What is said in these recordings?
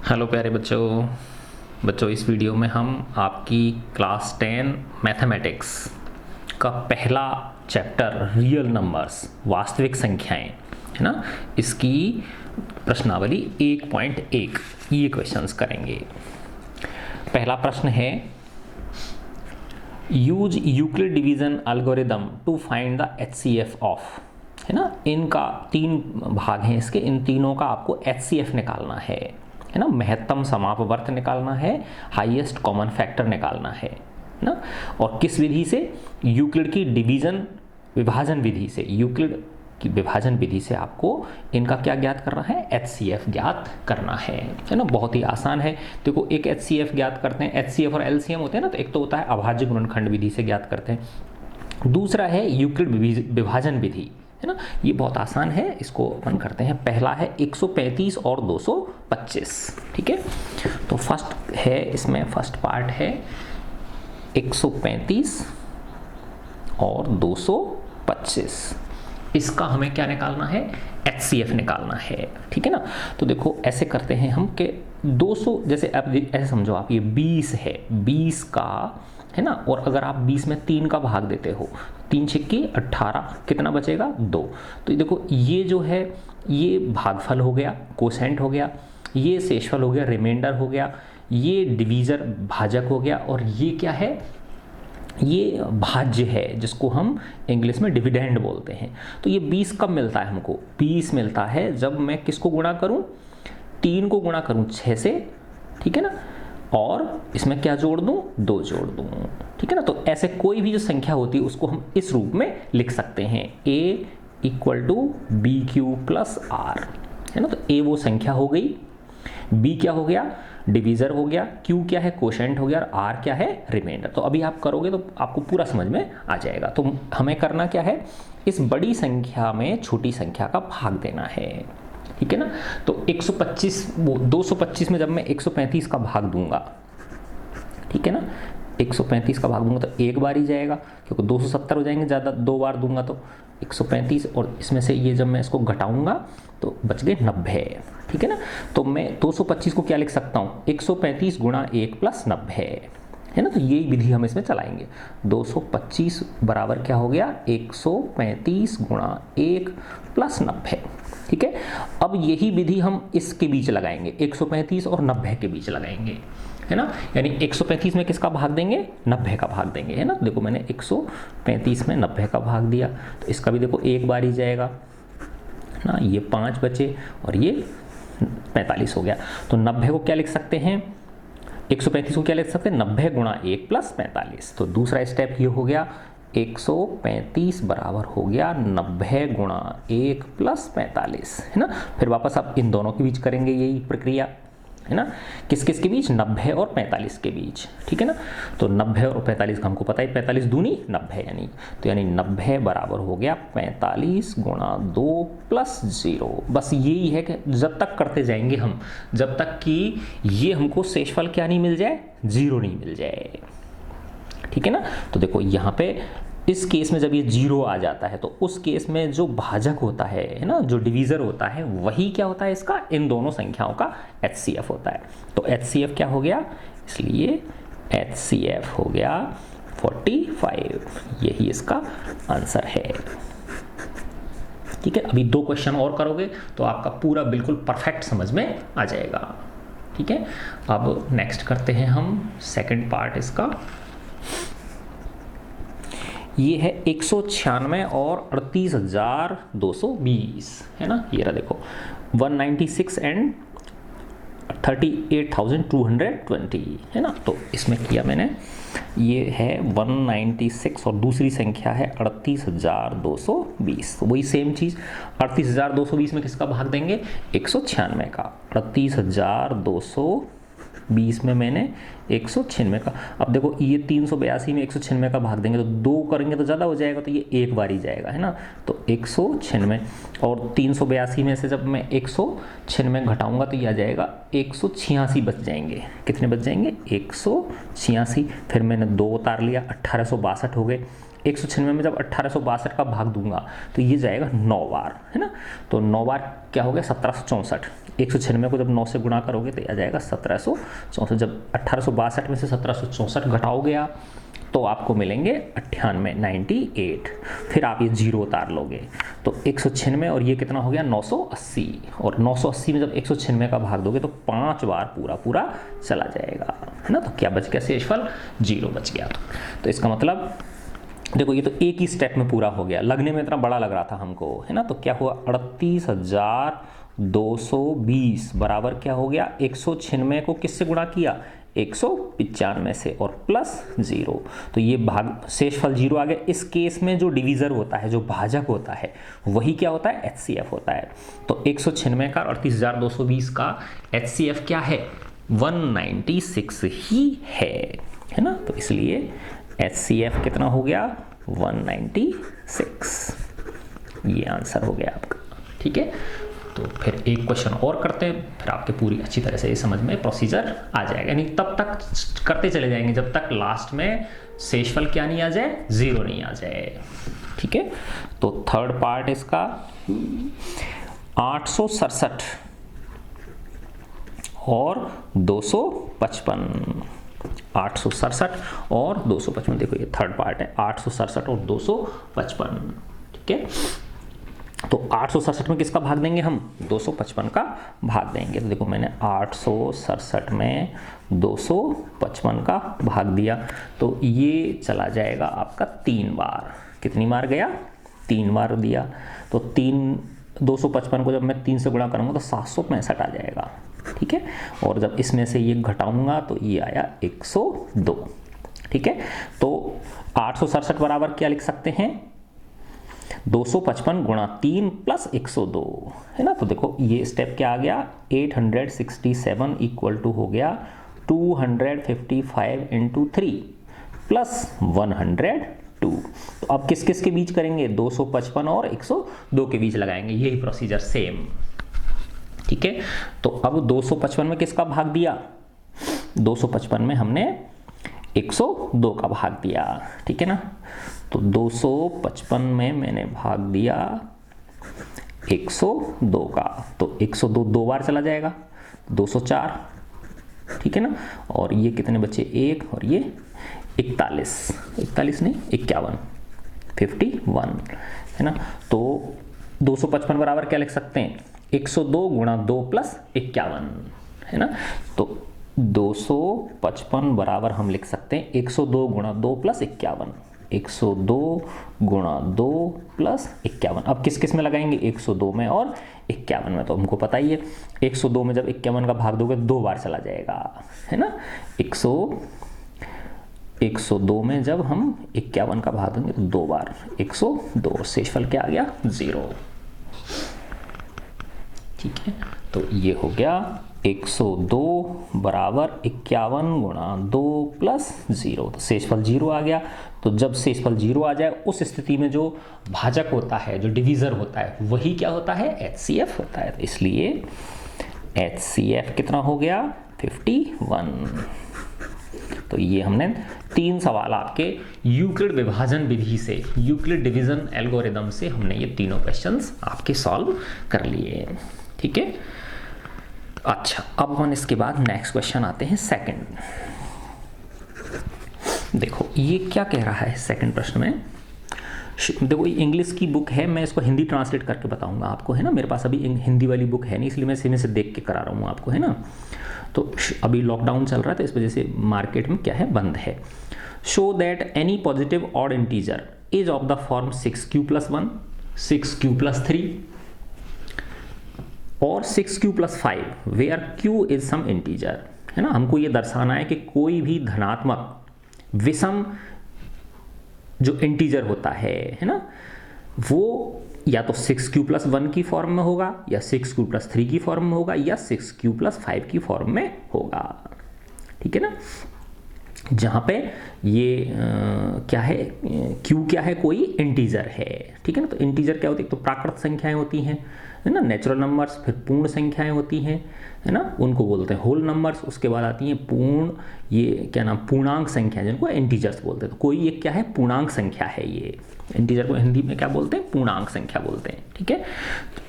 Hello प्यारे बच्चों बच्चों इस वीडियो में हम आपकी क्लास 10 मैथमेटिक्स का पहला चैप्टर रियल नंबर्स वास्तविक संख्याएं है ना, इसकी प्रश्नावली 1.1 ये क्वेश्चंस करेंगे। पहला प्रश्न है, use Euclid division algorithm to find the HCF of, है ना। इनका तीन भाग हैं, इसके इन तीनों का आपको एचसीएफ निकालना है ना। महत्तम समापवर्त निकालना है, हाईएस्ट कॉमन फैक्टर निकालना है ना। और किस विधि से? यूक्लिड की विभाजन विधि से, यूक्लिड की विभाजन विधि से आपको इनका क्या ज्ञात करना है? एचसीएफ ज्ञात करना है ना। बहुत ही आसान है। देखो, एक एचसीएफ ज्ञात करते हैं, एचसीएफ और एलसीएम होते हैं ना। तो एक तो होता है अभाज्य गुणनखंड विधि से ज्ञात करते हैं, दूसरा है यूक्लिड विभाजन विधि, है ना। ये बहुत आसान है, इसको अपन करते हैं। पहला है 135 और 225, ठीक है। तो फर्स्ट है, इसमें फर्स्ट पार्ट है 135 और 225, इसका हमें क्या निकालना है? एचसीएफ निकालना है, ठीक है ना। तो देखो ऐसे करते हैं हम कि 200, जैसे अब ऐसे समझो आप, ये 20 है, 20 का, है ना। और अगर आप 20 में 3 का भाग देते हो, 3 छिक्के 18, कितना बचेगा? 2। तो देखो ये जो है ये भागफल हो गया, कोसेंट हो गया, ये शेषफल हो गया, रिमाइंडर हो गया, ये डिवीजर भाजक हो गया, और ये क्या है? ये भाज्य है, जिसको हम इंग्लिश में डिविडेंड बोलते हैं। तो ये 20 कब मिलता है हमको? 20 मिलता है जब मैं किसको गुणा करूं? 3 को गुणा करूं 6 से, ठीक है ना। और इसमें क्या जोड़ दूं? 2 जोड़ दूं, ठीक है ना। तो ऐसे कोई भी जो संख्या होती है उसको हम इस रूप में लिख सकते हैं, a = bq + r, है ना। तो a वो संख्या हो गई, b क्या हो गया? डिवीजर हो गया, q क्या है? कोशेंट हो गया, और r क्या है? रिमाइंडर। तो अभी आप करोगे तो आपको पूरा समझ में आ जाएगा। तो हमें करना क्या है? इस बड़ी संख्या में छोटी संख्या का भाग देना है, ठीक है ना। तो 225 में जब मैं 135 का भाग दूंगा, ठीक है ना, 135 का भाग दूंगा तो एक बार ही जाएगा, क्योंकि 270 हो जाएंगे, ज़्यादा 2 बार दूंगा तो 135, और इसमें से ये जब मैं इसको घटाऊंगा तो बच गए 90, ठीक है ना। तो मैं 225 को क्या लिख सकता हूँ? 135 × 1 + 90, है ना। तो यही विधि हम इसमें चलाएंगे। 225 बराबर क्या हो गया? 135 × 1 + 90, ठीक है। अब यही विधि हम इसके बीच लगाएंगे, 135 और 90 के बीच लगाएंगे, है ना। यानी 135 में किसका भाग देंगे? 90 का भाग देंगे, है ना। देखो मैंने 135 में 90 का भाग दिया, तो इसका भी देखो एक बार ही जाएगा ना। ये 5 बचे और ये 45 हो गया। तो 90 को क्या लिख सकते हैं? 135 को क्या लिख सकते हैं? 90 × 1 + 45। तो दूसरा स्टेप ये हो गया, 135 बराबर हो गया 90 × 1 + 45, है ना। फिर वापस आप इन दोनों के बीच करेंगे यही प्रक्रिया, है ना। किस किस के बीच? 90 और 45 के बीच, ठीक है ना। तो 90 और 45 का हमको पता है, 45 दूनी 90, यानी 90 बराबर हो गया 45 × 2 + 0। बस यही है कि जब तक करते जाएंगे हम, जब तक कि ये हमको शेषफल क्या नहीं मिल जाए? 0 नहीं मिल जाए, ठीक है ना। तो देखो यहाँ पे इस केस में जब ये 0 आ जाता है, तो उस केस में जो भाजक होता है ना, जो डिवीजर होता है, वही क्या होता है? इसका, इन दोनों संख्याओं का एचसीएफ होता है। तो एचसीएफ क्या हो गया? इसलिए एचसीएफ हो गया 45, यही इसका आंसर है, ठीक है। अभी 2 क्वेश्चन और करोगे तो आपका पूरा बिल्कुल परफेक्ट समझ में आ जाएगा, ठीक है। अब नेक्स्ट करते हैं हम सेकंड पार्ट इसका। ये है 196 और 38,220, है ना। ये रहा देखो, 196 एंड 38,220, है ना। तो इसमें किया मैंने, ये है 196 और दूसरी संख्या है 38,220। तो वही सेम चीज़, 38,220 में किसका भाग देंगे? 196 का। 38,220 में मैंने 196 का। अब देखो ये 382 में 196 का भाग देंगे तो 2 करेंगे तो ज़्यादा हो जाएगा, तो ये एक बार ही जाएगा, है ना। तो 196 और 382 में से जब मैं 196 घटाऊंगा तो ये आ जाएगा 186 बच जाएंगे। कितने बच जाएंगे? 186। फिर मैंने 2 उतार लिया, 1862 हो गए। 196 में जब 1862 का भाग दूंगा तो ये जाएगा 9 बार, है ना। तो 9 बार क्या हो गया 1764। 196 को जब 9 से गुणा करोगे तो आ जाएगा 1764। जब 1862 में से 1764 घटाओगे आप तो आपको मिलेंगे 98 फिर आप ये जीरो उतार लोगे तो 196 और ये कितना हो गया 980, और 980 में जब 196 का भाग दोगे तो 5 बार पूरा पूरा चला जाएगा, है ना। तो क्या बच गया शेषफल 0 बच गया। तो इसका मतलब देखो ये तो एक ही स्टेप में पूरा हो गया, लगने में इतना बड़ा लग रहा था हमको, है ना। तो क्या हुआ 38,220 बराबर क्या हो गया 196 को किससे गुणा किया 195 से और प्लस 0, तो ये भाग शेषफल 0 आ गया। इस केस में जो डिवीजर होता है, जो भाजक होता है, वही क्या होता है HCF होता है। तो 196 का 38,220 का HCF क्या है 196 ही है ना। तो इसलिए HCF कितना हो गया 196, ये आंसर हो गया आपका, ठीक है। तो फिर एक क्वेश्चन और करते हैं, फिर आपके पूरी अच्छी तरह से ये समझ में प्रोसीजर आ जाएगा, यानी तब तक करते चले जाएंगे जब तक लास्ट में शेषफल क्या नहीं आ जाए 0 नहीं आ जाए, ठीक है। तो थर्ड पार्ट इसका 867 और 255, 867 और 255, देखो ये थर्ड पार्ट है 867 और 255, ठीक है। तो 867 में किसका भाग देंगे हम 255 का भाग देंगे। तो देखो मैंने 867 में 255 का भाग दिया तो ये चला जाएगा आपका 3 बार, कितनी बार गया 3 बार दिया। तो 255 को जब मैं 3 से गुणा करूँगा तो 765 आ जाएगा, ठीक है। और जब इसमें से ये घटाऊंगा तो ये आया 102, ठीक है। तो 867 बराबर क्या लिख सकते हैं 255 गुणा 3 प्लस 102, है ना। तो देखो ये स्टेप क्या आ गया 867 इक्वल टू हो गया 255 इंटू 3 प्लस 102। तो अब किस किस के बीच करेंगे 255 और 102 के बीच लगाएंगे, यही प्रोसीजर सेम, ठीक है। तो अब 255 में किसका भाग दिया 255 में हमने 102 का भाग दिया, ठीक है ना। तो 255 में मैंने भाग दिया 102 का, तो 102 दो बार चला जाएगा 204, ठीक है ना। और ये कितने बचे 1 और ये 41 नहीं 51 है ना। तो 255 बराबर क्या लिख सकते हैं 102 गुणा 2 प्लस 51, है ना। तो 255 बराबर हम लिख सकते हैं 102 गुणा 2 प्लस 51, 102 गुणा 2 प्लस 51। अब किस किस में लगाएंगे 102 में और 51 में, तो हमको पता ही है 102 में जब 51 का भाग दोगे 2 बार चला जाएगा, है ना। 102 में जब हम 51 का भाग देंगे तो 2 बार 102, शेषफल क्या आ गया 0, ठीक है। तो ये हो गया 102 बराबर 51 गुणा 2 प्लस 0, तो शेषफल 0 आ गया। तो जब शेषफल 0 आ जाए उस स्थिति में जो भाजक होता है, जो डिवीजर होता है, वही क्या होता है HCF होता है। तो इसलिए HCF कितना हो गया 51। तो ये हमने 3 सवाल आपके यूक्लिड विभाजन विधि से, यूक्लिड डिवीजन एल्गोरिदम से हमने ये तीनों क्वेश्चंस आपके सॉल्व कर लिए, ठीक है। अच्छा, अब हम इसके बाद नेक्स्ट क्वेश्चन आते हैं सेकंड। देखो ये क्या कह रहा है सेकंड प्रश्न में, देखो इंग्लिश की बुक है, मैं इसको हिंदी ट्रांसलेट करके बताऊंगा आपको, है ना। मेरे पास अभी हिंदी वाली बुक है नहीं, इसलिए मैं सीधे से देख के करा रहा हूँ आपको, है ना। तो अभी लॉकडाउन चल रहा है तो इस वजह से मार्केट में क्या है बंद है। Show that any positive odd integer is of the form 6q+1, 6q+3 और 6q+5 where q is some integer, है ना। हमको ये दर्शाना है कि कोई भी धनात्मक विषम जो इंटीजर होता है ना, वो या तो 6q+1 की फॉर्म में होगा या 6q+3 की फॉर्म में होगा या 6q+5 की फॉर्म में होगा, ठीक है ना। जहाँ पे ये क्या है q क्या है कोई इंटीजर है, ठीक है ना। तो इंटीजर क्या होती है, तो प्राकृत संख्याएं होती हैं, है ना, नेचुरल नंबर्स, फिर पूर्ण संख्याएं होती हैं, है ना, उनको बोलते हैं होल नंबर्स। उसके बाद आती हैं पूर्ण, ये क्या नाम, पूर्णांक संख्या, जिनको इंटीजर्स बोलते हैं। तो कोई एक क्या है, पूर्णांक संख्या है। ये इंटीजर को हिंदी में क्या बोलते हैं, पूर्णांक संख्या बोलते हैं। ठीक है,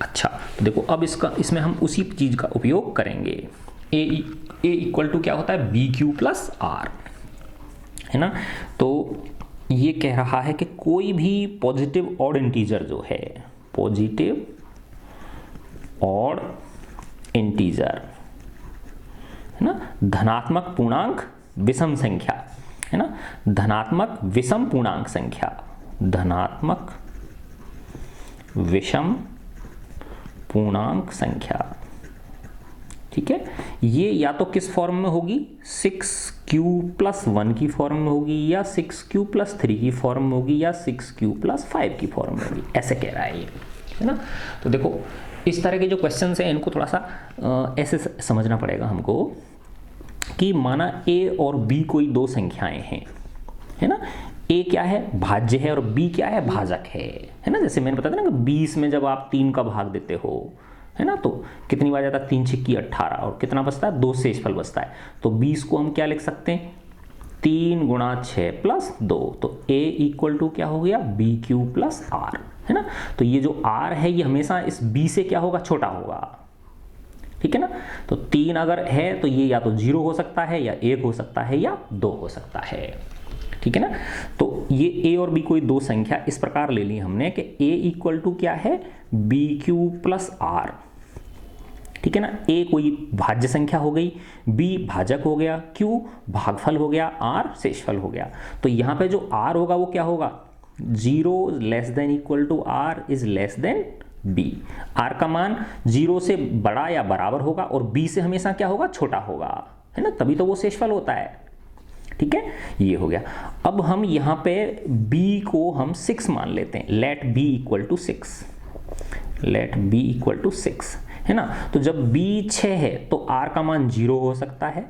अच्छा तो देखो अब इसमें हम उसी चीज का उपयोग करेंगे। ए इक्वल टू क्या होता है, बी क्यू प्लस आर, है ना। तो ये कह रहा है कि कोई भी पॉजिटिव ऑड इंटीजर जो है, पॉजिटिव ऑड इंटीजर, है ना, धनात्मक पूर्णांक विषम संख्या, है ना, धनात्मक विषम पूर्णांक संख्या, धनात्मक विषम पूर्णांक संख्या, ठीक है, ये या तो किस फॉर्म में होगी, 6q+1 की फॉर्म में होगी, या 6q+3 की फॉर्म में होगी, या 6q+5 की फॉर्म में होगी, ऐसे कह रहा है ये, है ना। तो देखो इस तरह के जो क्वेश्चन हैं इनको थोड़ा सा ऐसे समझना पड़ेगा हमको कि माना a और b कोई दो संख्याएं हैं, है ना, a क्या है, भाज्य है, और b क्या है, भाजक है ना। जैसे मैंने बताया था ना कि 20 में जब आप 3 का भाग देते हो, है ना, तो कितनी बार जाता है, 3 6 18, और कितना बचता है, 2 शेषफल बचता है। तो 20 को हम क्या लिख सकते हैं, 3 × 6 + 2, तो a इक्वल टू क्या हो गया, BQ + R, है ना। तो ये जो R है ये हमेशा इस B से क्या होगा, छोटा होगा, ठीक है ना। तो 3 अगर है तो ये या तो 0 हो सकता है, या 1 हो सकता है, या 2 हो सकता है, ठीक है ना। तो ये a और b कोई दो संख्या इस प्रकार ले ली हमने कि a इक्वल टू क्या है, BQ + R, ठीक है ना। a कोई भाज्य संख्या हो गई, b भाजक हो गया, q भागफल हो गया, r शेषफल हो गया। तो यहाँ पे जो r होगा वो क्या होगा, 0 ≤ r > b। r का मान 0 से बड़ा या बराबर होगा, और b से हमेशा क्या होगा, छोटा होगा, है ना, तभी तो वो शेषफल होता है, ठीक है। ये हो गया। अब हम यहाँ पे b को हम 6 मान लेते हैं, लेट b = 6, लेट b = 6, है ना। तो जब b 6 है तो r का मान 0 हो सकता है,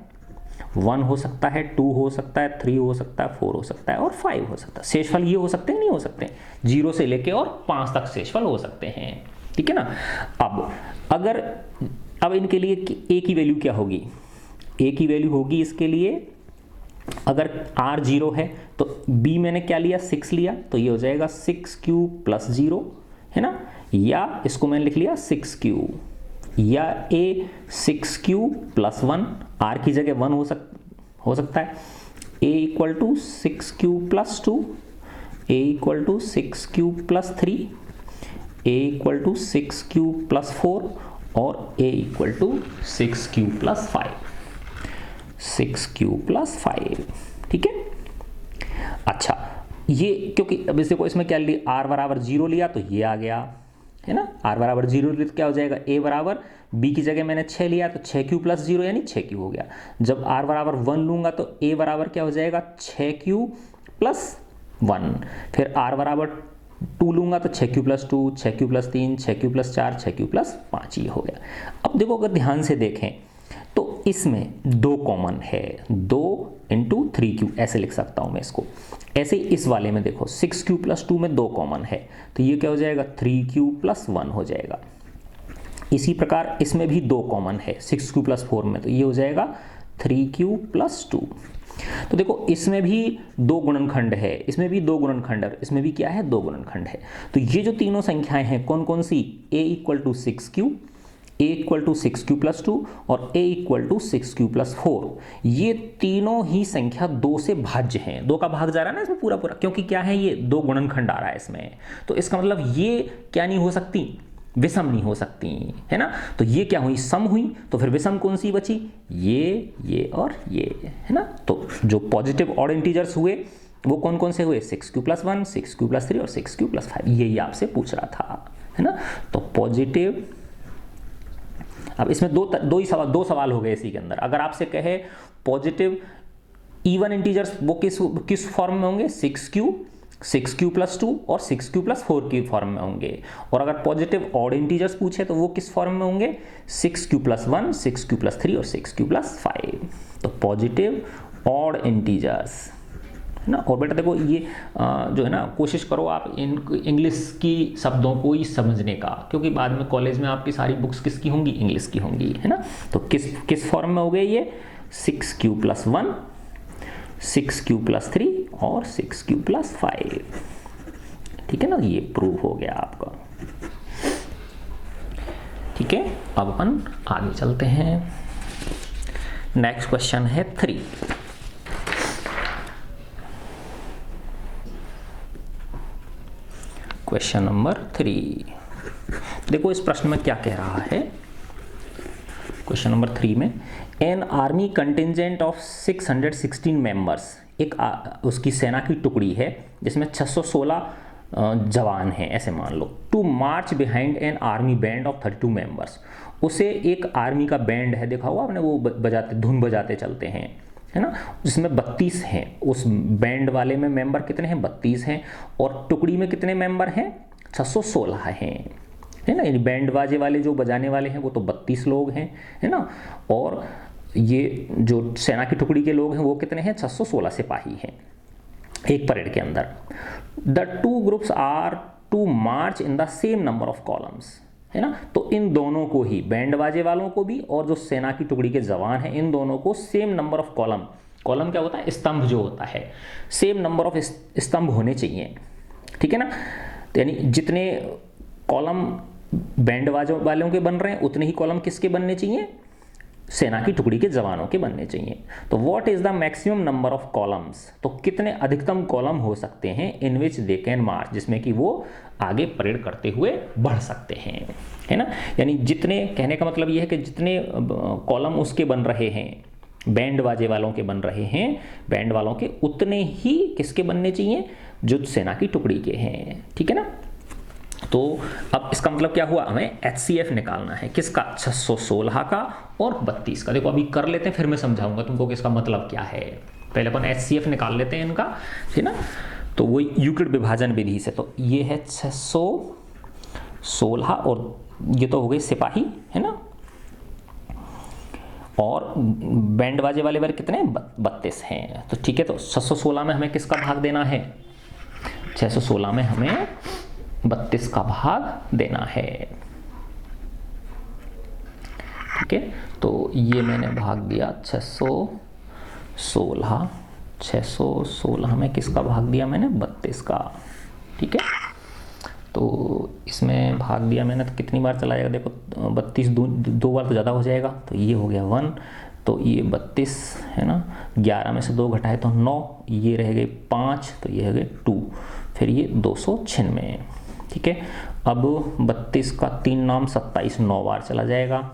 1 हो सकता है, 2 हो सकता है, 3 हो सकता है, 4 हो सकता है, और 5 हो सकता है। शेषफल ये हो सकते हैं, नहीं हो सकते, 0 से लेके और 5 तक शेषफल हो सकते हैं, ठीक है ना। अब इनके लिए a की वैल्यू क्या होगी, a की वैल्यू होगी इसके लिए, अगर r 0 है तो b मैंने क्या लिया, 6 लिया, तो ये हो जाएगा 6q + 0, है ना, या इसको मैंने लिख लिया 6q, या a 6q + 1, r की जगह 1 हो सकता है, a = 6q + 2, a = 6q + 3, a = 6q + 4, और a = 6q + 5, 6q + 5, ठीक है। अच्छा ये क्योंकि अब देखो इसमें क्या लिया, r = 0 लिया तो ये आ गया, है ना, r = 0 लिया तो क्या हो जाएगा, a बराबर, b की जगह मैंने 6 लिया तो 6q + 0 यानी 6q हो गया। जब r = 1 लूंगा तो a बराबर क्या हो जाएगा, 6q + 1, फिर r = 2 लूंगा तो 6q + 2, 6q + 3, 6q + 4, 6q + 5, ये हो गया। अब देखो अगर ध्यान से देखें तो इसमें 2 कॉमन है, 2 × 3q ऐसे लिख सकता हूं मैं इसको। ऐसे ही इस वाले में देखो 6q + 2 में 2 कॉमन है, तो ये क्या हो जाएगा, 3q + 1 हो जाएगा। इसी प्रकार इसमें भी 2 कॉमन है 6q + 4 में, तो ये हो जाएगा 3q + 2। तो देखो इसमें भी 2 गुणनखंड है, इसमें भी 2 गुणनखंड है, इसमें भी क्या है, 2 गुणनखंड है। तो ये जो तीनों संख्याएं हैं कौन कौन सी, a = 6q, a = 6q + 2, और a = 6q + 4, ये तीनों ही संख्या 2 से भाज्य हैं। 2 का भाग जा रहा है ना इसमें पूरा पूरा, क्योंकि क्या है, ये 2 गुणनखंड आ रहा है इसमें, तो इसका मतलब ये क्या नहीं हो सकती, विषम नहीं हो सकती, है ना। तो ये क्या हुई, सम हुई, तो फिर विषम कौन सी बची, ये और ये, है ना। तो जो पॉजिटिव ऑड इंटीजर्स हुए वो कौन कौन से हुए, 6q + 1, 6q + 3 और 6q + 5, यही आपसे पूछ रहा था, है ना। तो पॉजिटिव, अब इसमें दो सवाल हो गए इसी के अंदर। अगर आपसे कहे पॉजिटिव इवन इंटीजर्स वो किस फॉर्म में होंगे, 6q + 2 और 6q + 4 की फॉर्म में होंगे, और अगर पॉजिटिव ऑड इंटीजर्स पूछे तो वो किस फॉर्म में होंगे, 6q + 1, 6q + 3 और 6q + 5। तो पॉजिटिव ऑड इंटीजर्स है ना। और बेटा देखो ये जो है ना, कोशिश करो आप इन इंग्लिश की शब्दों को ही समझने का, क्योंकि बाद में कॉलेज में आपकी सारी बुक्स किसकी होंगी, इंग्लिश की होंगी, है ना। तो किस फॉर्म में हो गए ये, 6q+1, 6q+3 और 6q+5, ठीक है ना। ये प्रूव हो गया आपका, ठीक है। अब अपन आगे चलते हैं। नेक्स्ट क्वेश्चन है 3। क्वेश्चन नंबर 3, देखो इस प्रश्न में क्या कह रहा है। क्वेश्चन नंबर 3 में, an army contingent of 616 members, एक उसकी सेना की टुकड़ी है जिसमें 616 जवान हैं, ऐसे मान लो, to march behind an army band of 32 members. उसे एक आर्मी का बैंड है, देखा होगा आपने, वो बजाते, धुन बजाते चलते हैं, है ना, जिसमें 32 हैं। उस बैंड वाले में मेंबर कितने हैं, 32 हैं। और टुकड़ी में कितने मेंबर हैं, 616 हैं, है ना। यानी बैंड बाजे वाले जो बजाने वाले हैं वो तो 32 लोग हैं, है ना। और ये जो सेना की टुकड़ी के लोग हैं वो कितने हैं, 616 सिपाही हैं एक परेड के अंदर। The two groups are to march in the same number of columns, है ना। तो इन दोनों को ही, बैंड बाजे वालों को भी और जो सेना की टुकड़ी के जवान हैं, इन दोनों को same number of column, column क्या होता है, स्तंभ जो होता है, सेम नंबर ऑफ स्तंभ होने चाहिए, ठीक है ना। तो यानी जितने कॉलम बैंड बाजों वालों के बन रहे हैं उतने ही कॉलम किसके बनने चाहिए, सेना की टुकड़ी के जवानों के बनने चाहिए। तो what is the maximum number of columns, तो कितने अधिकतम कॉलम हो सकते हैं, इन विच दे कैन मार्च, जिसमें कि वो आगे परेड करते हुए बढ़ सकते हैं, है ना। यानी जितने, कहने का मतलब ये है कि जितने कॉलम उसके बन रहे हैं, बैंड बाजे वालों के बन रहे हैं, बैंड वालों के, उतने ही किसके बनने चाहिए, जो सेना की टुकड़ी के हैं, ठीक है ना। तो अब इसका मतलब क्या हुआ, हमें HCF निकालना है, किसका, 616 का और 32 का। देखो अभी कर लेते हैं, फिर मैं समझाऊंगा तुमको कि इसका मतलब क्या है। पहले अपन HCF निकाल लेते हैं इनका, है ना। तो वो यूक्लिड विभाजन विधि से, तो ये है 616 और ये तो हो गई सिपाही, है ना। और बैंड बाजे वाले वर्ग कितने, 32 हैं। तो ठीक है, तो 616 में हमें किसका भाग देना है, 616 में हमें 32 का भाग देना है, ठीक है। तो ये मैंने भाग दिया 616 में किसका भाग दिया मैंने, 32 का, ठीक है। तो इसमें भाग दिया मैंने, तो कितनी बार चला जाएगा, देखो 32 दो बार तो ज़्यादा हो जाएगा, तो ये हो गया 1, तो ये 32 है ना, 11 में से 2 घटाए तो 9, ये रह गए 5, तो ये हो गए 2, फिर ये 296, ठीक है। अब 32 का 3 नाम 27 9 बार चला जाएगा,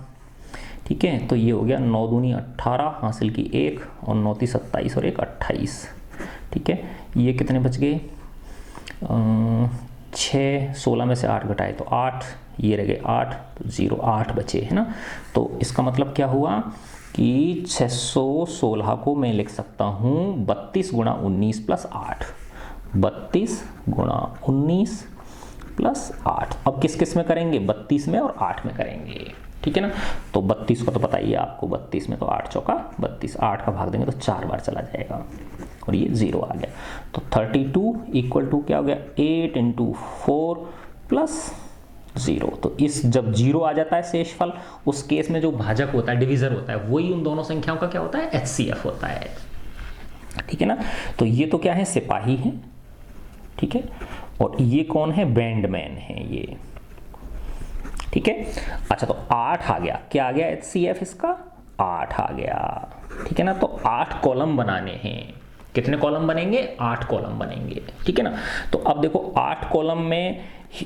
ठीक है। तो ये हो गया 9 दूनी 18, हासिल की 1 और 9 × 27 और 1 28, ठीक है। ये कितने बच गए, 6, 16 में से 8 घटाए तो 8, ये रह गए 8, तो 0 8 बचे, है ना। तो इसका मतलब क्या हुआ कि 616 को मैं लिख सकता हूँ 32 × 19 + 8, 32 × 19 + 8। अब किस किस में करेंगे, 32 में और 8 में करेंगे, ठीक है ना। तो 32 का तो पता ही है आपको, 32 में तो 8 चौका 32, 8 का भाग देंगे तो 4 बार चला जाएगा और ये 0 आ गया। तो 32 = क्या हो गया, 8 × 4 + 0। तो इस जब 0 आ जाता है शेषफल, उस केस में जो भाजक होता है, डिवीजर होता है, वही उन दोनों संख्याओं का क्या होता है, HCF होता है, ठीक है ना। तो ये तो क्या है, सिपाही है, ठीक है। और ये कौन है, बैंडमैन है ये, ठीक है। अच्छा, तो 8 आ गया, क्या आ गया HCF इसका, 8 आ गया, ठीक है ना। तो 8 कॉलम बनाने हैं, कितने कॉलम बनेंगे, 8 कॉलम बनेंगे, ठीक है ना। तो अब देखो 8 कॉलम में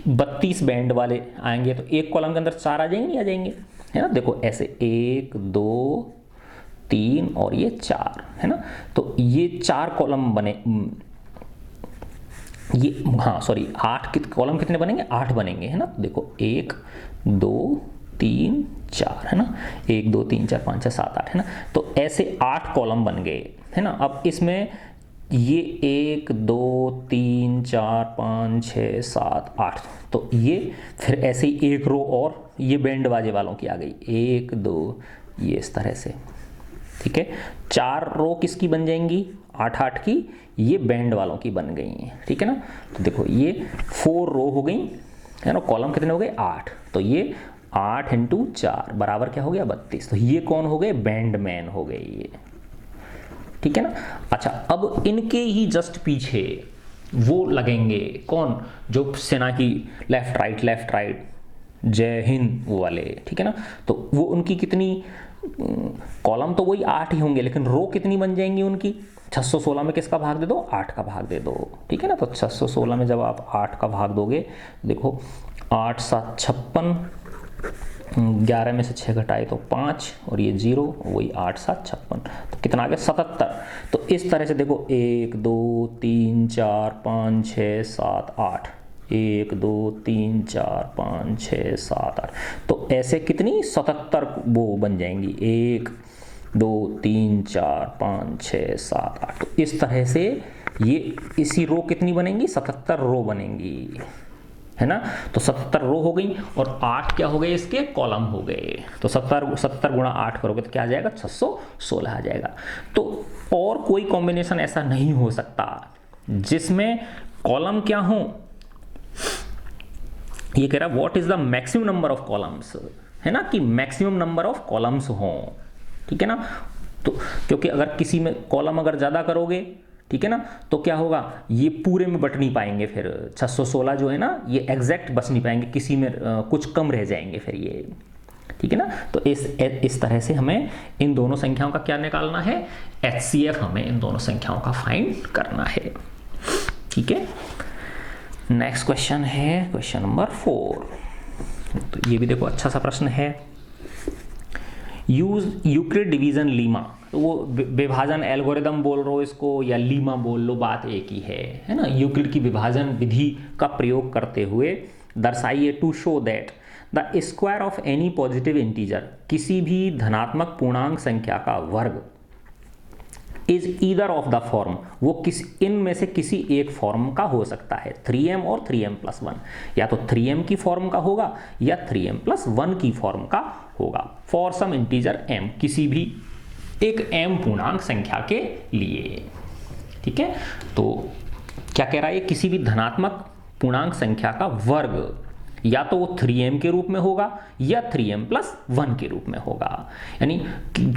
32 बैंड वाले आएंगे, तो एक कॉलम के अंदर 4 आ जाएंगे, नहीं आ जाएंगे, है ना। देखो ऐसे 1 2 3 और ये 4, है ना। तो ये 4 कॉलम बने, ये हाँ सॉरी 8 कॉलम कितने बनेंगे, 8 बनेंगे, है ना। देखो 1 2 3 4, है ना, 1 2 3 4 5 6 7 8, है ना। तो ऐसे 8 कॉलम बन गए, है ना। अब इसमें ये 1 2 3 4 5 6 7 8, तो ये फिर ऐसे ही एक रो और ये बैंड बाजे वालों की आ गई, 1 2, ये इस तरह से, ठीक है। 4 रो किसकी बन जाएंगी, 8 8 की, ये बैंड वालों की बन गई हैं, ठीक है ना। तो देखो ये 4 रो हो गई है ना, कॉलम कितने हो गए 8, तो ये 8 इंटू 4 बराबर क्या हो गया 32। तो ये कौन हो गए, बैंडमैन हो गए ये, ठीक है ना। अच्छा, अब इनके ही जस्ट पीछे वो लगेंगे कौन, जो सेना की लेफ्ट राइट जय हिंद वो वाले, ठीक है ना। तो वो उनकी कितनी कॉलम तो वही 8 ही होंगे, लेकिन रो कितनी बन जाएंगी उनकी, 616 में किसका भाग दे दो, 8 का भाग दे दो, ठीक है ना। तो 616 में जब आप 8 का भाग दोगे, देखो 8 7 56, 11 में से 6 घटाए तो 5 और ये 0, वही 8 7 56, तो कितना आ गया 77। तो इस तरह से देखो 1 2 3 4 5 6 7 8, 1 2 3 4 5 6 7 8, तो ऐसे कितनी 77 वो बन जाएंगी, 1 2 3 4 5 6 7 8। तो इस तरह से ये इसी रो कितनी बनेंगी, 77 रो बनेंगी, है ना। तो 77 रो हो गई और 8 क्या हो गए इसके, कॉलम हो गए। तो 70 गुणा 8 करोगे तो क्या आ जाएगा, 616 आ जाएगा। तो और कोई कॉम्बिनेशन ऐसा नहीं हो सकता जिसमें कॉलम क्या हो, ये कह रहा what is the maximum number of columns, है ना, कि मैक्सिमम नंबर ऑफ कॉलम्स हो, ठीक है ना। तो क्योंकि अगर किसी में कॉलम अगर ज्यादा करोगे, ठीक है ना, तो क्या होगा, ये पूरे में बट नहीं पाएंगे, फिर 616 जो है ना ये एग्जैक्ट बच नहीं पाएंगे, किसी में कुछ कम रह जाएंगे फिर ये, ठीक है ना। तो इस तरह से हमें इन दोनों संख्याओं का क्या निकालना है, HCF हमें इन दोनों संख्याओं का फाइंड करना है, ठीक है। नेक्स्ट क्वेश्चन है क्वेश्चन नंबर 4। तो ये भी देखो अच्छा सा प्रश्न है, यूज यूक्लिड डिवीजन लीमा, तो वो विभाजन एल्गोरिदम बोल रहे हो इसको या लीमा बोल लो, बात एक ही है ना। यूक्लिड की विभाजन विधि का प्रयोग करते हुए दर्शाइए to show that the square of any positive integer, किसी भी धनात्मक पूर्णांक संख्या का वर्ग is either of the form, वो इनमें से किसी एक फॉर्म का हो सकता है, 3m और 3m+1, या तो 3m की फॉर्म का होगा या 3m+1 की फॉर्म का होगा, फॉर सम इंटीजर m, किसी भी एक m पूर्णांक संख्या के लिए, ठीक है। तो क्या कह रहा है, किसी भी धनात्मक पूर्णांक संख्या का वर्ग या तो वो 3m के रूप में होगा या 3m+1 के रूप में होगा, यानी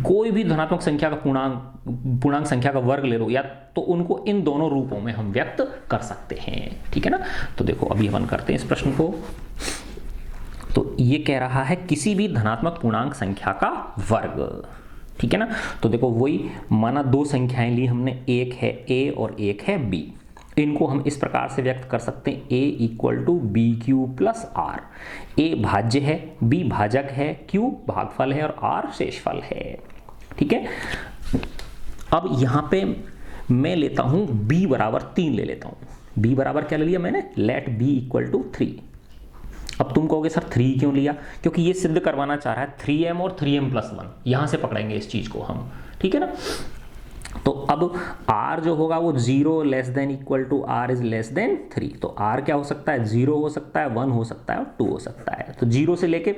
कोई भी धनात्मक संख्या का पूर्णांक संख्या का वर्ग ले लो, या तो उनको इन दोनों रूपों में हम व्यक्त कर सकते हैं, ठीक है ना। तो देखो अभी हम करते हैं इस प्रश्न को। तो ये कह रहा है किसी भी धनात्मक पूर्णांक संख्या का वर्ग, ठीक है ना। तो देखो वही माना दो संख्याएं ली हमने, एक है a और एक है b, इनको हम इस प्रकार से व्यक्त कर सकते हैं a = bq+r, a भाज्य है, b भाजक है, q भागफल है और r शेषफल है, ठीक है। अब यहां पे मैं लेता हूं b बराबर 3 ले लेता हूं, b बराबर क्या ले लिया मैंने, लेट b = 3। अब तुम कहोगे सर 3 क्यों लिया, क्योंकि ये सिद्ध करवाना चाह रहा है 3m और 3m+1, यहां से पकड़ेंगे इस चीज को हम, ठीक है ना। तो अब r जो होगा वो 0 ≤ r is <3, तो r क्या हो सकता है, 0 हो सकता है, 1 हो सकता है और 2 हो सकता है। तो 0 से लेके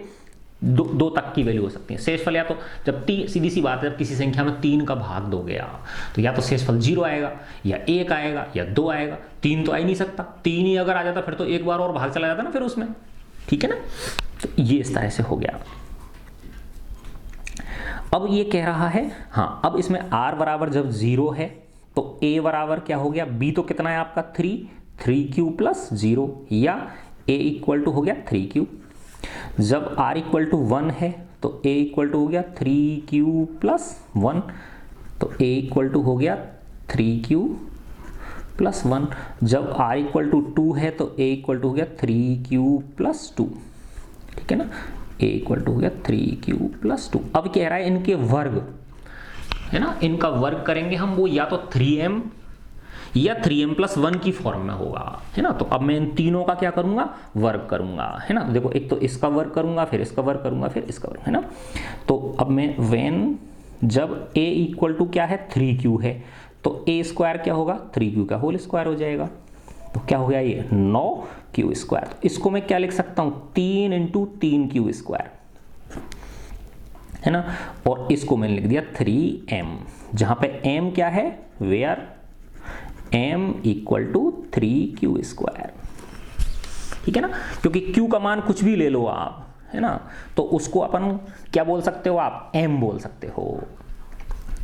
2 तक की वैल्यू हो सकती है। शेषफल या तो जब सीधी सी बात है, जब किसी संख्या में 3 का भाग दोगे आप, तो या तो शेषफल 0 आएगा या 1 आएगा या 2 आएगा, 3 तो आ ही नहीं सकता, 3 ही अगर आ जाता फिर तो एक बार और भाग चला जाता ना फिर उसमें, ठीक है ना। तो ये इस तरह से हो गया। अब ये कह रहा है, हाँ अब इसमें r बराबर जब 0 है तो a बराबर क्या हो गया, b तो कितना है आपका 3q+0, या a = हो गया 3q। जब r = 1 है तो a = हो गया 3q+1, तो a = हो गया 3q+1। जब r = 2 है तो a = हो गया 3q+2, ठीक है ना, a = हो गया 3q+2। अब कह रहा है इनके वर्ग, है ना, इनका वर्ग करेंगे हम, वो या तो 3m या 3m+1 की फॉर्म में होगा, है ना। तो अब मैं इन तीनों का क्या करूंगा, वर्ग करूंगा, है ना। देखो एक तो इसका वर्ग करूंगा, फिर इसका वर्ग करूंगा, फिर इसका वर्ग, है ना। तो अब मैं जब a = क्या है 3q है, तो a² क्या होगा 3q का होल स्क्वायर हो जाएगा, तो क्या हो गया ये 9q²। तो इसको मैं क्या लिख सकता हूं, 3 × 3q², है ना। और इसको मैंने लिख दिया 3m, जहां पे m क्या है, where m equal to 3q², ठीक है ना। क्योंकि q का मान कुछ भी ले लो आप, है ना, तो उसको अपन क्या बोल सकते हो आप, m बोल सकते हो,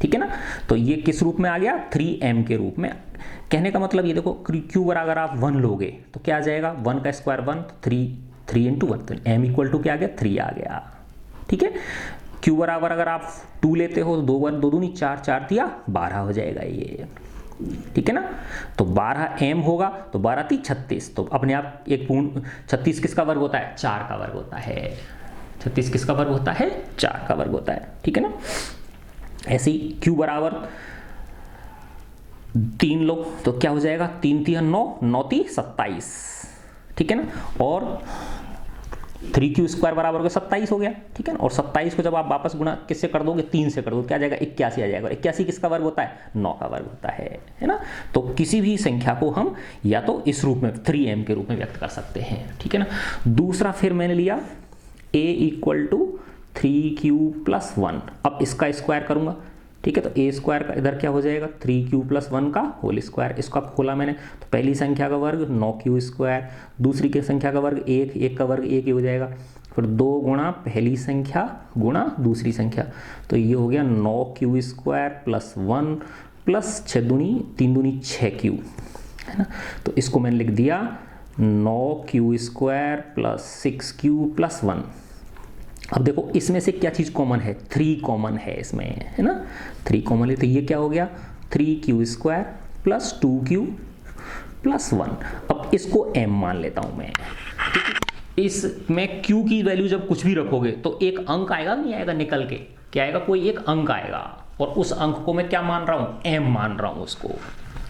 ठीक है ना। तो ये किस रूप में आ गया, 3m के रूप में। कहने का मतलब ये देखो, q बराबर अगर आप 1 लोगे तो क्या आ जाएगा, 1 का स्क्वायर 1, 3 इंटू 1, तो m इक्वल टू क्या आ गया, 3 आ गया, ठीक है। q बराबर अगर आप 2 लेते हो तो 2 1 2 दूनी 4, 4 दिया 12 हो जाएगा ये, ठीक है ना। तो 12m होगा तो 12 3 36, तो अपने आप एक पूर्ण 36 किसका वर्ग होता है, 4 का वर्ग होता है। 36 किसका वर्ग होता है, 4 का वर्ग होता है, ठीक है ना। ऐसे ही q बराबर 3 लो तो क्या हो जाएगा, 3 3 9, 9 3 27, ठीक है ना। और 3q² बराबर को 27 हो गया, ठीक है ना। और 27 को जब आप वापस गुणा किससे कर दोगे, 3 से कर दोगे, क्या आ जाएगा, 81 आ जाएगा। और 81 किसका वर्ग होता है, 9 का वर्ग होता है ना। तो किसी भी संख्या को हम या तो इस रूप में 3m के रूप में व्यक्त कर सकते हैं, ठीक है ना। दूसरा फिर मैंने लिया a इक्वल टू 3q+1, अब इसका स्क्वायर करूंगा, ठीक है। तो a² का इधर क्या हो जाएगा, 3q+1 का होल स्क्वायर, इसका खोला मैंने तो पहली संख्या का वर्ग 9q², दूसरी की संख्या का वर्ग 1, 1 का वर्ग 1 ही हो जाएगा, फिर 2 गुणा पहली संख्या गुणा दूसरी संख्या, तो ये हो गया 9q² + 1 प्लस 6 दूनी 3 दूनी 6q, है ना। तो इसको मैंने लिख दिया 9q² + 6q+1। अब देखो इसमें से क्या चीज़ कॉमन है, 3 कॉमन है इसमें, है ना। 3 कॉमन है तो ये क्या हो गया, 3q² + 2q+1। अब इसको m मान लेता हूं मैं, इसमें q की वैल्यू जब कुछ भी रखोगे तो एक अंक आएगा, नहीं आएगा निकल के, क्या आएगा, कोई एक अंक आएगा, और उस अंक को मैं क्या मान रहा हूं, m मान रहा हूं उसको,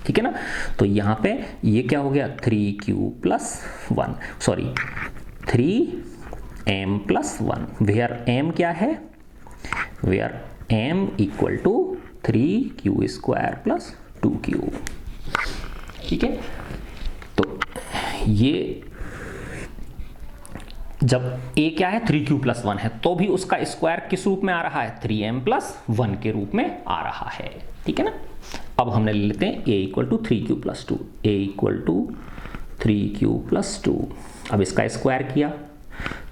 ठीक है ना। तो यहां पे ये क्या हो गया, 3q+1, sorry 3m+1, where m क्या है, where m equal to 3q² + 2q, ठीक है। तो ये जब a क्या है, 3q+1 है, तो भी उसका स्क्वायर किस रूप में आ रहा है, 3m+1 के रूप में आ रहा है, ठीक है ना। अब हमने ले लेते हैं a equal to 3q + 2, a equal to 3q + 2, अब इसका स्क्वायर किया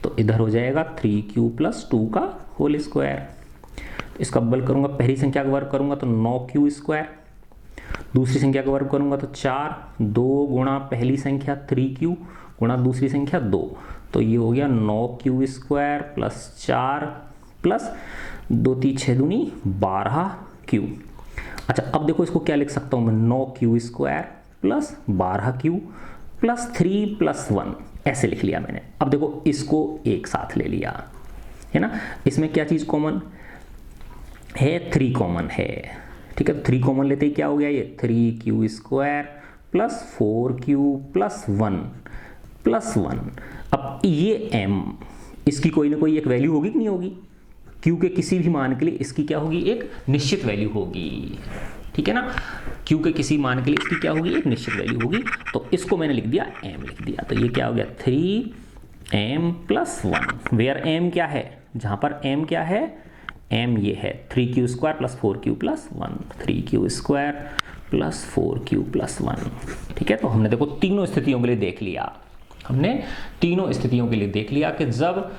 तो इधर हो जाएगा 3q + 2 का होल स्क्वायर, इसका बल करूंगा, पहली संख्या का वर्ग करूंगा तो 9q², दूसरी संख्या का वर्ग करूंगा तो 4, 2 गुणा पहली संख्या 3q गुणा दूसरी संख्या 2, तो ये हो गया 9q² + 4 प्लस 2 3 6 दूनी 12q। अच्छा अब देखो इसको क्या लिख सकता हूं मैं, 9q² + 12q + 3 + 1, ऐसे लिख लिया मैंने। अब देखो इसको एक साथ ले लिया, है ना। इसमें क्या चीज कॉमन है, 3 कॉमन है, ठीक है। 3 कॉमन लेते ही क्या हो गया, ये 3q² + 4q + 1 + 1। अब ये m, इसकी कोई ना कोई एक वैल्यू होगी कि नहीं होगी, q के किसी भी मान के लिए इसकी क्या होगी, एक निश्चित वैल्यू होगी, ठीक है ना। q के किसी मान के लिए इसकी क्या होगी, एक निश्चित वैल्यू होगी, तो इसको मैंने लिख दिया m लिख दिया, तो ये क्या हो गया 3m+1, वेयर m क्या है, जहां पर m क्या है, m ये है 3q² + 4q+1, 3q² + 4q+1, ठीक है। तो हमने देखो तीनों स्थितियों के लिए देख लिया, हमने तीनों स्थितियों के लिए देख लिया कि जब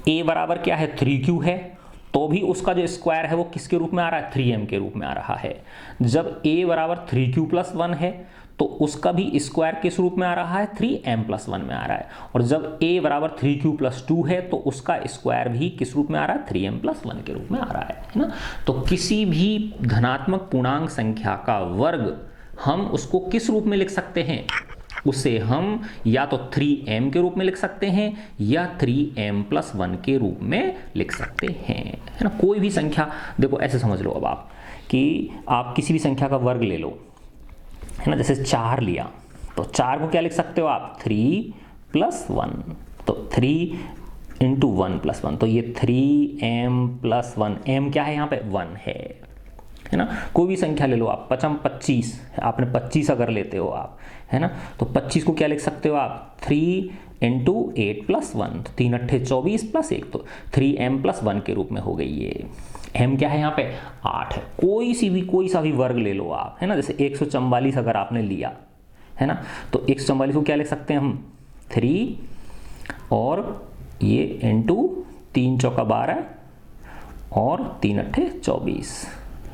a बराबर क्या है, 3q है, तो भी उसका जो स्क्वायर है वो किसके रूप में आ रहा है, 3m के रूप में आ रहा है। जब a बराबर 3q+1 है तो उसका भी स्क्वायर किस रूप में आ रहा है, 3m+1 में आ रहा है। और जब a बराबर 3q+2 है तो उसका स्क्वायर भी किस रूप में आ रहा है, 3m+1 के रूप में आ रहा है ना। तो किसी भी धनात्मक पूर्णांक संख्या का वर्ग हम उसको किस रूप में लिख सकते हैं, उसे हम या तो 3m के रूप में लिख सकते हैं या 3m+1 के रूप में लिख सकते हैं, है ना। कोई भी संख्या देखो ऐसे समझ लो अब आप कि आप किसी भी संख्या का वर्ग ले लो, है ना। जैसे 4 लिया तो 4 को क्या लिख सकते हो आप, 3+1, तो 3 × 1 + 1, तो ये 3m+1, m क्या है यहाँ पे, 1 है ना। कोई भी संख्या ले लो आप, 25, आपने 25 अगर लेते हो आप, है ना, तो 25 को क्या लिख सकते हो आप, 3 इंटू 8 प्लस 1, तो 3 अट्ठे 24 प्लस 1, तो 3m प्लस 1 के रूप में हो गई ये। m क्या है यहाँ पे 8 है। कोई सा भी वर्ग ले लो आप, है ना, जैसे 144 अगर आपने लिया है ना, तो 144 को क्या लिख सकते हैं हम 3 और ये इंटू 3 चौका 12 और 3 अट्ठे 24,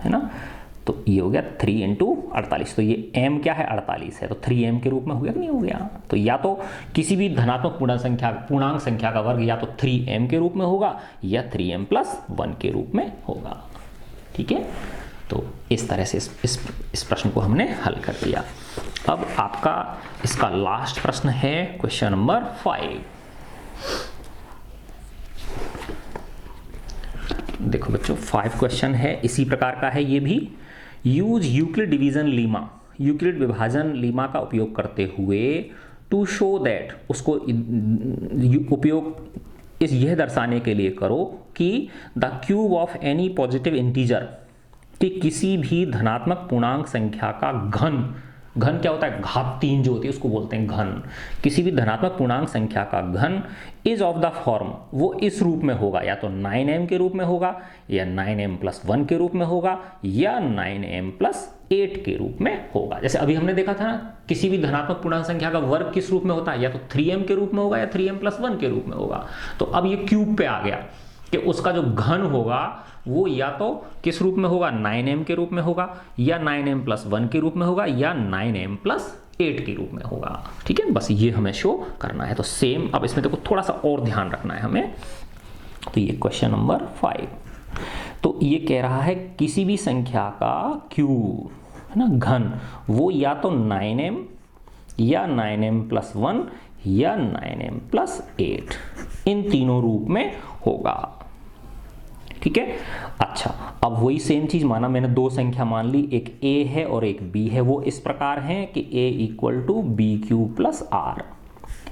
है ना, तो ये हो गया 3 इंटू 48। तो ये m क्या है 48 है, तो 3m के रूप में हो गया कि नहीं हो गया। तो या तो किसी भी धनात्मक पूर्णांक संख्या का वर्ग या तो 3m के रूप में होगा या 3m प्लस 1 के रूप में होगा। ठीक है, तो इस तरह से इस प्रश्न को हमने हल कर दिया। अब आपका इसका लास्ट प्रश्न है क्वेश्चन नंबर 5। देखो बच्चों 5 क्वेश्चन है, इसी प्रकार का है ये भी। Use Euclid division Lima, Euclid विभाजन लीमा का उपयोग करते हुए टू शो दैट, उसको उपयोग यह दर्शाने के लिए करो कि the cube of any positive integer, कि किसी भी धनात्मक पूर्णांक संख्या का घन क्या होता है, घात 3 जो होती है उसको बोलते हैं घन। किसी भी धनात्मक पूर्णांक संख्या का घन इज ऑफ द फॉर्म, वो इस रूप में होगा, या तो 9m के रूप में होगा या 9m प्लस 1 के रूप में होगा या 9m प्लस 8 के रूप में होगा। जैसे अभी हमने देखा था ना, किसी भी धनात्मक पूर्णांक संख्या का वर्ग किस रूप में होता है, या तो 3m के रूप में होगा या 3m प्लस 1 के रूप में होगा। तो अब ये क्यूब पे आ गया कि उसका जो घन होगा वो या तो किस रूप में होगा 9m के रूप में होगा या 9m प्लस 1 के रूप में होगा या 9m प्लस 8 के रूप में होगा। ठीक है, बस ये हमें शो करना है। तो सेम, अब इसमें देखो थोड़ा सा और ध्यान रखना है हमें। तो ये क्वेश्चन नंबर 5, तो ये कह रहा है किसी भी संख्या का क्यूब, है ना, घन, वो या तो 9m या 9m प्लस 1 या 9m प्लस 8, इन तीनों रूप में होगा। ठीक है, अच्छा, अब वही सेम चीज माना मैंने, दो संख्या मान ली, एक a है और एक b है। वो इस प्रकार है कि a equal to B Q plus R,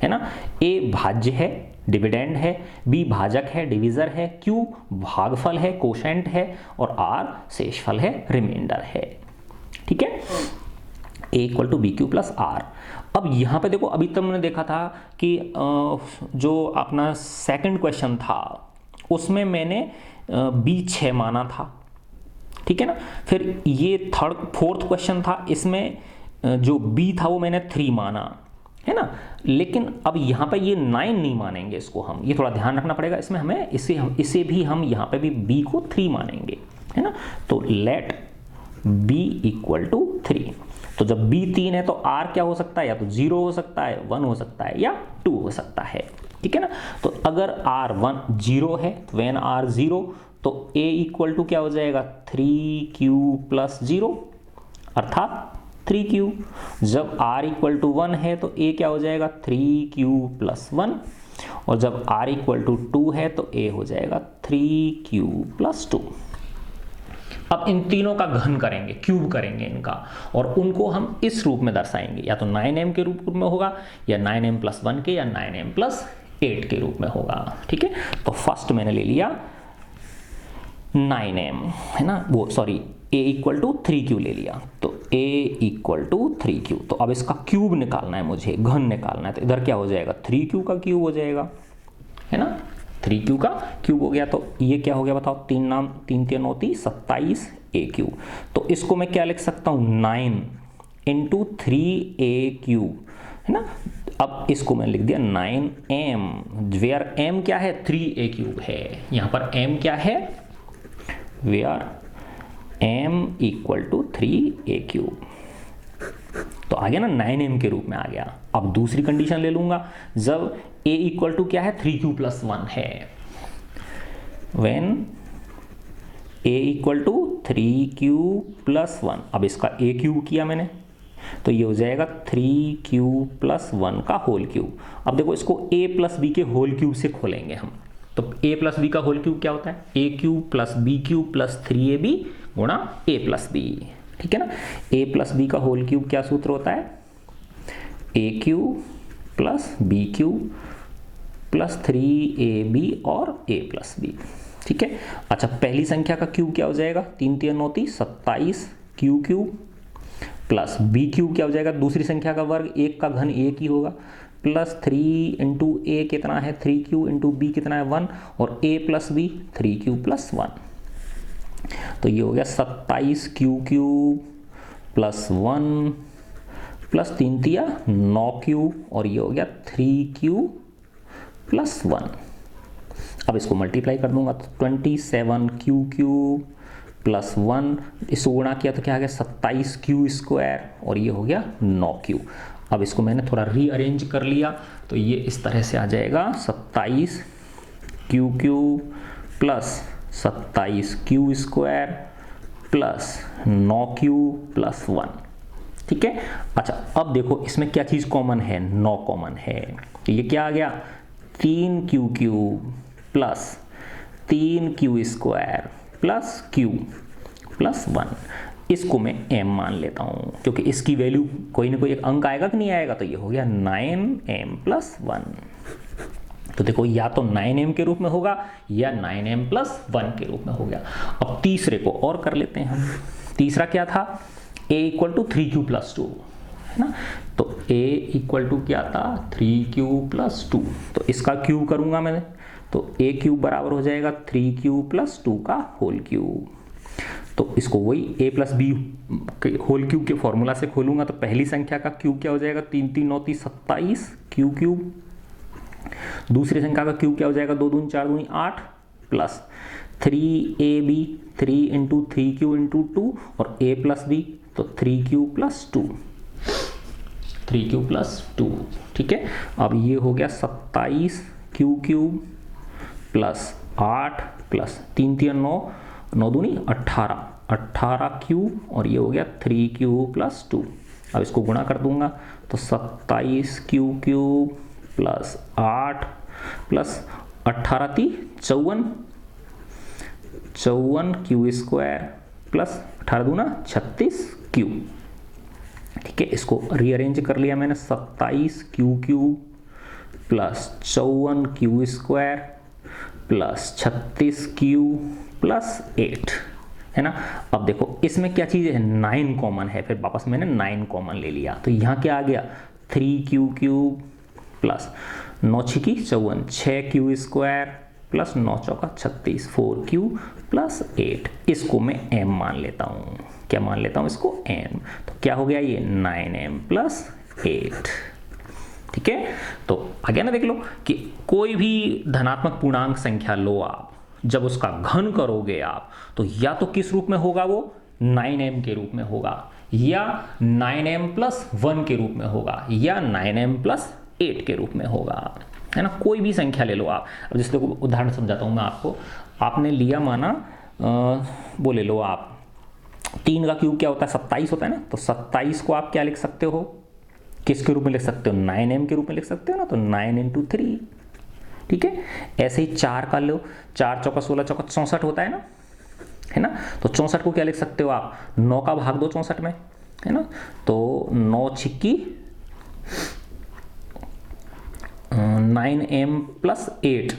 है ना। a भाज्य है, डिविडेंड है, b भाजक है, डिविजर है, q भागफल है, कोशेंट है, और r शेषफल है, रिमाइंडर है। ठीक है, a equal to B Q plus R. अब यहाँ पे देखो, अभी तक हमने देखा था कि जो अपना सेकंड क्वेश्चन था उसमें मैंने b6 माना था, ठीक है ना। फिर ये फोर्थ क्वेश्चन था, इसमें जो b था वो मैंने 3 माना, है ना। लेकिन अब यहाँ पे ये 9 नहीं मानेंगे इसको हम, ये थोड़ा ध्यान रखना पड़ेगा इसमें हमें, इसे भी हम यहाँ पे भी b को 3 मानेंगे, है ना। तो लेट b इक्वल टू 3। तो जब b 3 है तो r क्या हो सकता है, या तो 0 हो सकता है, 1 हो सकता है या 2 हो सकता है। ठीक है ना। तो अगर r 0 है, व्हेन r 0, तो a इक्वल टू क्या हो जाएगा 3q प्लस 0, अर्थात 3q। जब r इक्वल टू 1 है तो a क्या हो जाएगा 3q प्लस 1, और जब r इक्वल टू 2 है तो a हो जाएगा 3q प्लस 2। अब इन तीनों का घन करेंगे, क्यूब करेंगे इनका, और उनको हम इस रूप में दर्शाएंगे, या तो 9m के रूप में होगा या 9m प्लस 1 के या 9m प्लस 8 के रूप में होगा। ठीक है, तो फर्स्ट मैंने ले लिया 9m, है ना, वो sorry a equal to 3q ले लिया, तो a इक्वल टू 3q। तो अब इसका क्यूब निकालना है मुझे, घन निकालना है, तो इधर क्या हो जाएगा 3q का क्यूब हो जाएगा, है ना। 3q का क्यूब हो गया, तो ये क्या हो गया बताओ, 3 3 होती 27 a क्यूब। तो इसको मैं क्या लिख सकता हूँ 9 इंटू 3a क्यूब, है ना। अब इसको मैंने लिख दिया 9m, वेयर m क्या है 3a क्यूब है। यहाँ पर m क्या है, where m equal to 3a cube. तो आ गया ना, 9m के रूप में आ गया। अब दूसरी कंडीशन ले लूंगा, जब a इक्वल टू क्या है 3q प्लस 1 है, when a equal to 3q plus 1। अब इसका a क्यूब किया मैंने, तो ये हो जाएगा 3q प्लस 1 का होल क्यूब। अब देखो इसको a प्लस बी के होल क्यूब से खोलेंगे हम, तो a प्लस बी का होल क्यूब क्या होता है, a cube plus B cube plus 3ab गुणा a प्लस बी। ठीक है ना। a प्लस बी का होल क्यूब क्या सूत्र होता है, a cube plus B cube plus 3ab और a प्लस बी। ठीक है। अच्छा, पहली संख्या का क्यूब क्या हो जाएगा, 3 3 होती 27 क्यूब प्लस बी क्यूब क्या हो जाएगा, दूसरी संख्या का वर्ग, एक का घन एक ही होगा, प्लस 3 इंटू ए कितना है 3q इंटू बी कितना है 1 और a plus B 3q plus 1। तो ये हो गया 27q³ प्लस 1 प्लस 3 तिया 9q और ये हो गया 3q प्लस 1। अब इसको मल्टीप्लाई कर दूंगा तो 27q³ प्लस 1, इसको गुणा किया तो क्या आ गया 27q² और ये हो गया 9q। अब इसको मैंने थोड़ा रीअरेंज कर लिया तो ये इस तरह से आ जाएगा 27q³ plus 27q² plus 9q plus 1। ठीक है। अच्छा अब देखो इसमें क्या चीज़ कॉमन है, 9 कॉमन है। तो ये क्या आ गया 3q³ plus 3q² plus q plus 1। इसको मैं m मान लेता हूँ क्योंकि इसकी वैल्यू कोई ना कोई एक अंक आएगा कि नहीं आएगा। तो ये हो गया 9m प्लस 1। तो देखो या तो 9m के रूप में होगा या 9m प्लस 1 के रूप में हो गया। अब तीसरे को और कर लेते हैं हम। तीसरा क्या था a equal to 3q plus 2 है ना। तो a इक्वल टू क्या था 3q प्लस 2। तो इसका क्यूब करूंगा मैंने तो a³ बराबर हो जाएगा 3q प्लस 2 का होल क्यूब। तो इसको वही a plus B whole cube के फॉर्मूला से खोलूंगा तो पहली संख्या का क्यूब क्या हो जाएगा 3 3 9 27 q³। दूसरी संख्या का क्यूब क्या हो जाएगा 2 दूनी 4 दूनी 8 plus 3ab 3 into 3q into 2 और a प्लस b तो 3q प्लस 2 3q प्लस 2। ठीक है। अब ये हो गया 27q³ प्लस 8 प्लस 3 3 9 9 दूनी 18q और ये हो गया 3q प्लस 2। अब इसको गुणा कर दूंगा तो 27q³ plus 8 plus 18 × 54 54q² plus 18 दूना 36q। ठीक है। इसको रीअरेंज कर लिया मैंने 27q³ plus 54q² plus 36q plus 8 है ना। अब देखो इसमें क्या चीज़ है 9 कॉमन है, फिर वापस मैंने 9 कॉमन ले लिया तो यहाँ क्या आ गया 3q³ प्लस 9 छिकी 54 6q² प्लस 9 चौका 36 4q प्लस 8। इसको मैं m मान लेता हूँ। क्या मान लेता हूँ इसको m। तो क्या हो गया ये 9m प्लस 8। ठीक है। तो आगे ना देख लो कि कोई भी धनात्मक पूर्णांक संख्या लो आप, जब उसका घन करोगे आप तो या तो किस रूप में होगा वो 9m के रूप में होगा या 9m प्लस 1 के रूप में होगा या 9m प्लस 8 के रूप में होगा है ना। कोई भी संख्या ले लो आप। अब जैसे देखो उदाहरण समझाता हूँ मैं आपको। आपने लिया माना वो ले लो आप 3 का क्यूब क्या होता है 27 होता है ना। तो 27 को आप क्या लिख सकते हो किसके रूप में लिख सकते हो 9m के रूप में लिख सकते हो ना। तो 9 इंटू 3। ठीक है। ऐसे ही 4 का लो 4 चौका 16 चौका 64 होता है ना। तो 64 को क्या लिख सकते हो आप 9 का भाग दो 64 में है ना। तो 9 छिक्की 9m प्लस 8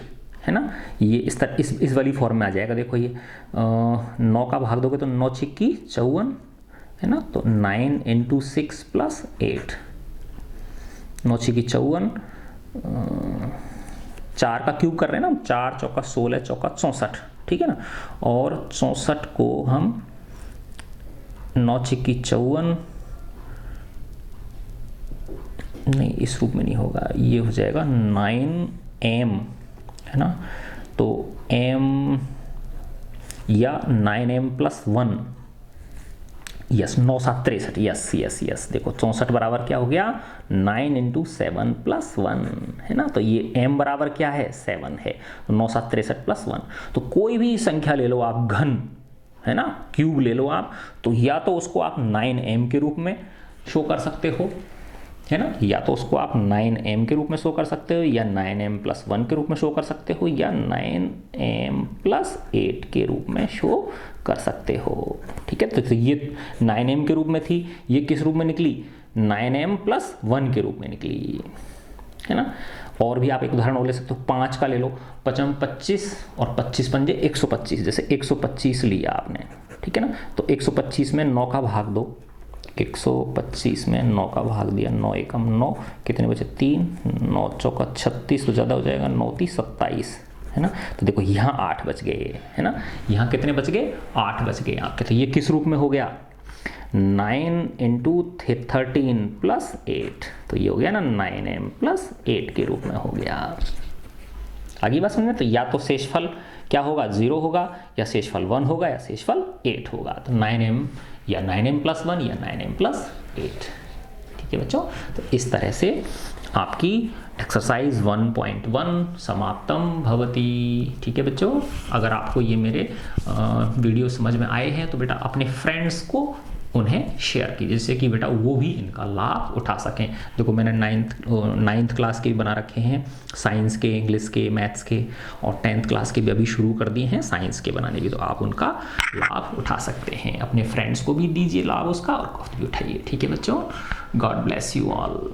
है ना। ये इस वाली फॉर्म में आ जाएगा। देखो ये 9 का भाग दोगे तो 9 छिक्की 54 है ना। तो 9 इंटू 6 प्लस 8 9 छिक्की 54 4 का क्यूब कर रहे हैं ना 4 चौका 16 चौका 64 ठीक है ना। और 64 को हम 9 छिक्की 54 नहीं इस रूप में नहीं होगा, ये हो जाएगा 9m है ना। तो m या 9m plus 1 yes 9 7 63 yes yes yes. देखो 64 बराबर क्या हो गया 9 इंटू 7 प्लस 1 है ना। तो ये m बराबर क्या है 7 है। तो 9 7 63 प्लस 1। तो कोई भी संख्या ले लो आप घन है ना क्यूब ले लो आप तो या तो उसको आप 9m के रूप में शो कर सकते हो है ना, या तो उसको आप 9m के रूप में शो कर सकते हो या 9m प्लस 1 के रूप में शो कर सकते हो या 9m प्लस 8 के रूप में शो कर सकते हो। ठीक है। तो ये 9m के रूप में थी, ये किस रूप में निकली 9m प्लस 1 के रूप में निकली है ना। और भी आप एक उदाहरण और ले सकते हो 5 का ले लो 5 25 और 25 पंजे 125। जैसे 125 लिया आपने ठीक है ना। तो 125 में 9 का भाग दो 125 में 9 का भाग दिया, 9 एकम 9, कितने बचे 3, 9 चौका 36, तो ज़्यादा हो जाएगा 9 3 27, है ना। तो देखो यहाँ 8 बच गए, है ना। यहाँ कितने बच गए, 8 बच गए आपके। तो ये किस रूप में हो गया, 9 इंटू 13 प्लस 8, तो ये हो गया ना 9m प्लस 8 के रूप में हो गया। आगे बात समझे। तो या तो शेषफल क्या होगा, 0 होगा, या शेषफल 1 होगा, या शेषफल 8 होगा। तो 9m या 9m प्लस 1 या 9m प्लस 8। ठीक है बच्चों, तो इस तरह से आपकी एक्सरसाइज 1.1 समाप्तम भवति। ठीक है बच्चों, अगर आपको ये मेरे वीडियो समझ में आए हैं तो बेटा अपने फ्रेंड्स को उन्हें शेयर कीजिए, जिससे कि बेटा वो भी इनका लाभ उठा सकें। देखो मैंने नाइन्थ क्लास के भी बना रखे हैं, साइंस के, इंग्लिश के, मैथ्स के, और 10th क्लास के भी अभी शुरू कर दिए हैं साइंस के बनाने की। तो आप उनका लाभ उठा सकते हैं, अपने फ्रेंड्स को भी दीजिए लाभ उसका और खुद भी उठाइए। ठीक है बच्चों, गॉड ब्लेस यू ऑल।